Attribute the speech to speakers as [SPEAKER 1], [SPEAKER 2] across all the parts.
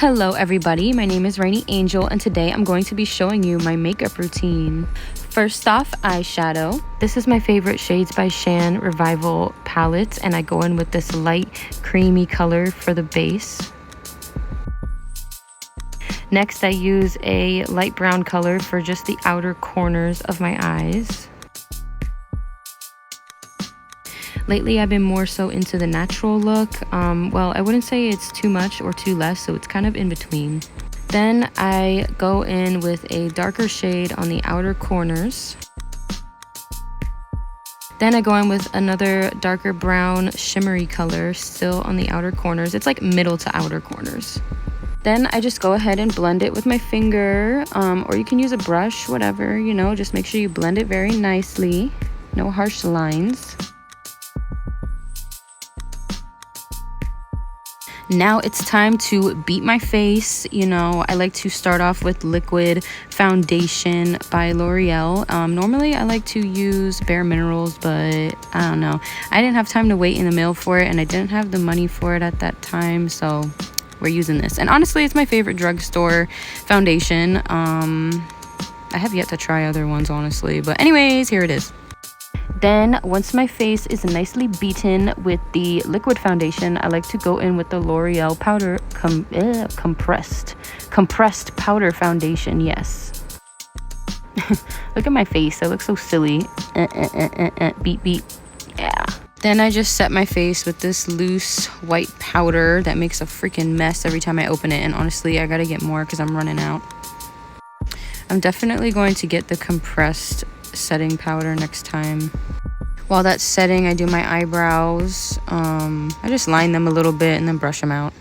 [SPEAKER 1] Hello everybody, my name is Rainy Angel and today I'm going to be showing you my makeup routine. First off, eyeshadow. This is my favorite Shades by Shan Revival palette and I go in with this light creamy color for the base. Next I use a light brown color for just the outer corners of my eyes. Lately, I've been more so into the natural look. Well, I wouldn't say it's too much or too less, so it's kind of in between. Then I go in with a darker shade on the outer corners. Then I go in with another darker brown shimmery color still on the outer corners. It's like middle to outer corners. Then I just go ahead and blend it with my finger, or you can use a brush, whatever, you know, just make sure you blend it very nicely. No harsh lines. Now it's time to beat my face. You know, I like to start off with liquid foundation by L'Oreal. Normally I like to use Bare Minerals, but I don't know. I didn't have time to wait in the mail for it and I didn't have the money for it at that time, so we're using this. And honestly, it's my favorite drugstore foundation. I have yet to try other ones, honestly, but anyways, here it is. Then once my face is nicely beaten with the liquid foundation, I like to go in with the L'Oreal powder compressed powder foundation. Yes. Look at my face, I look so silly. Beat. Yeah. Then I just set my face with this loose white powder that makes a freaking mess every time I open it, and honestly I gotta get more because I'm running out. I'm definitely going to get the compressed setting powder next time. While that's setting, I do my eyebrows. I just line them a little bit and then brush them out.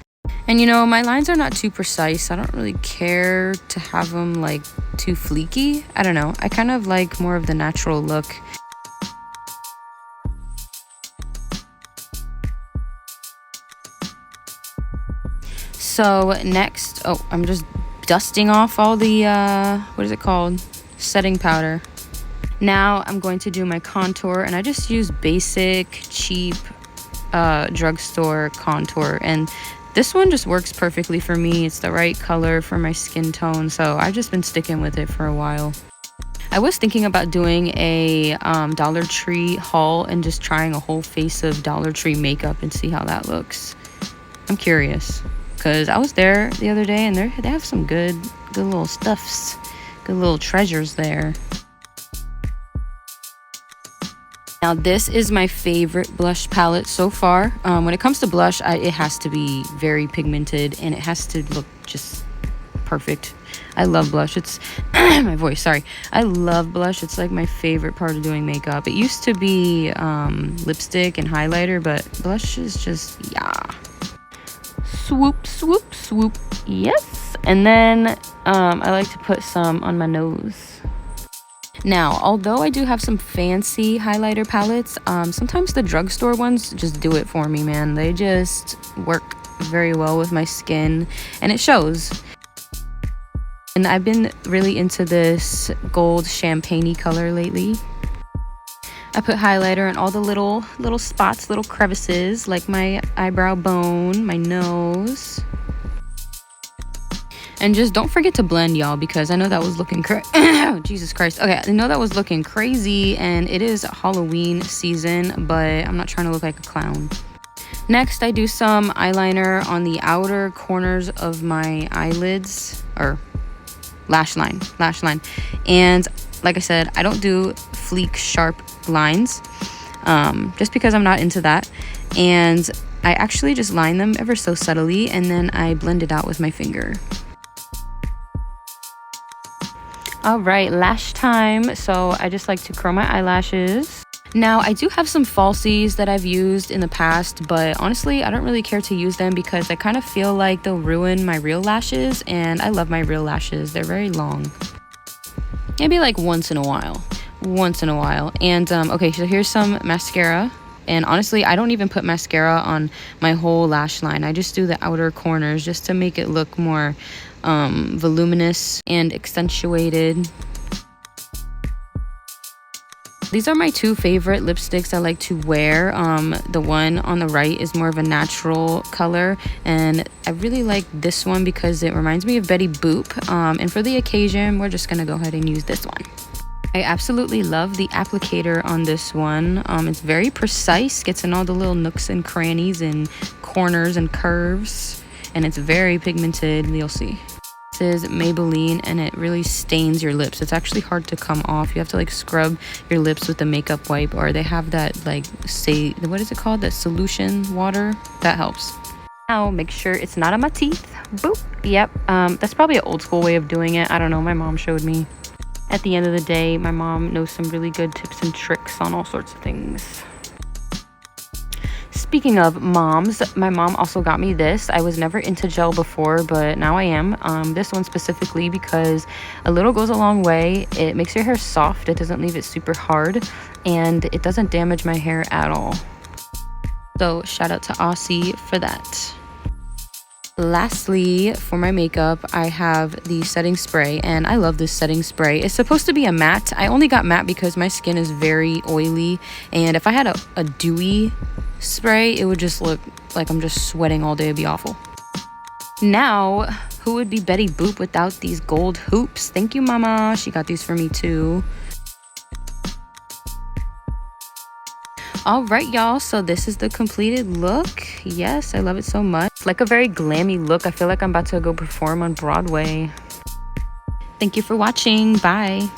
[SPEAKER 1] And you know, my lines are not too precise. I don't really care to have them like too fleeky. I don't know. I kind of like more of the natural look. So next, I'm just dusting off all the, what is it called? Setting powder. Now I'm going to do my contour, and I just use basic, cheap drugstore contour, and this one just works perfectly for me. It's the right color for my skin tone, so I've just been sticking with it for a while. I was thinking about doing a Dollar Tree haul and just trying a whole face of Dollar Tree makeup and see how that looks. I'm curious, because I was there the other day and they have some good little stuffs, good little treasures there. Now this is my favorite blush palette so far. When it comes to blush, it has to be very pigmented and it has to look just perfect. I love blush. It's my voice, sorry. I love blush. It's like my favorite part of doing makeup. It used to be lipstick and highlighter, but blush is just, yeah. Swoop, swoop, swoop. Yes. And then I like to put some on my nose. Now, although I do have some fancy highlighter palettes, sometimes the drugstore ones just do it for me, man. They just work very well with my skin, and it shows. And I've been really into this gold champagne-y color lately. I put highlighter in all the little spots, little crevices, like my eyebrow bone, my nose. And just don't forget to blend, y'all, because I know that was looking Jesus Christ. Okay, I know that was looking crazy, and it is Halloween season, but I'm not trying to look like a clown. Next, I do some eyeliner on the outer corners of my eyelids, or lash line. And like I said, I don't do fleek sharp lines, just because I'm not into that. And I actually just line them ever so subtly, and then I blend it out with my finger. All right, lash time. So I just like to curl my eyelashes. Now, I do have some falsies that I've used in the past, but honestly, I don't really care to use them because I kind of feel like they'll ruin my real lashes, and I love my real lashes. They're very long. Maybe like once in a while. And okay, so here's some mascara. And honestly, I don't even put mascara on my whole lash line. I just do the outer corners just to make it look more voluminous and accentuated. These are my two favorite lipsticks I like to wear. The one on the right is more of a natural color, and I really like this one because it reminds me of Betty Boop. And for the occasion, we're just gonna go ahead and use this one. I absolutely love the applicator on this one. It's very precise, gets in all the little nooks and crannies and corners and curves, and it's very pigmented, you'll see. This is Maybelline, and it really stains your lips. It's actually hard to come off. You have to like scrub your lips with a makeup wipe, or they have that like, say, what is it called? That solution water that helps. Now make sure it's not on my teeth. Boop. Yep. That's probably an old school way of doing it. I don't know. My mom showed me. At the end of the day, my mom knows some really good tips and tricks on all sorts of things. Speaking of moms, my mom also got me this. I was never into gel before, but now I am. This one specifically because a little goes a long way. It makes your hair soft. It doesn't leave it super hard, and it doesn't damage my hair at all. So shout out to Aussie for that. Lastly, for my makeup, I have the setting spray, and I love this setting spray. It's supposed to be a matte. I only got matte because my skin is very oily, and if I had a dewy spray, it would just look like I'm just sweating all day. It'd be awful. Now, who would be Betty Boop without these gold hoops? Thank you, Mama. She got these for me too. All right, y'all, so this is the completed look. Yes, I love it so much. It's like a very glammy look. I feel like I'm about to go perform on Broadway. Thank you for watching. Bye.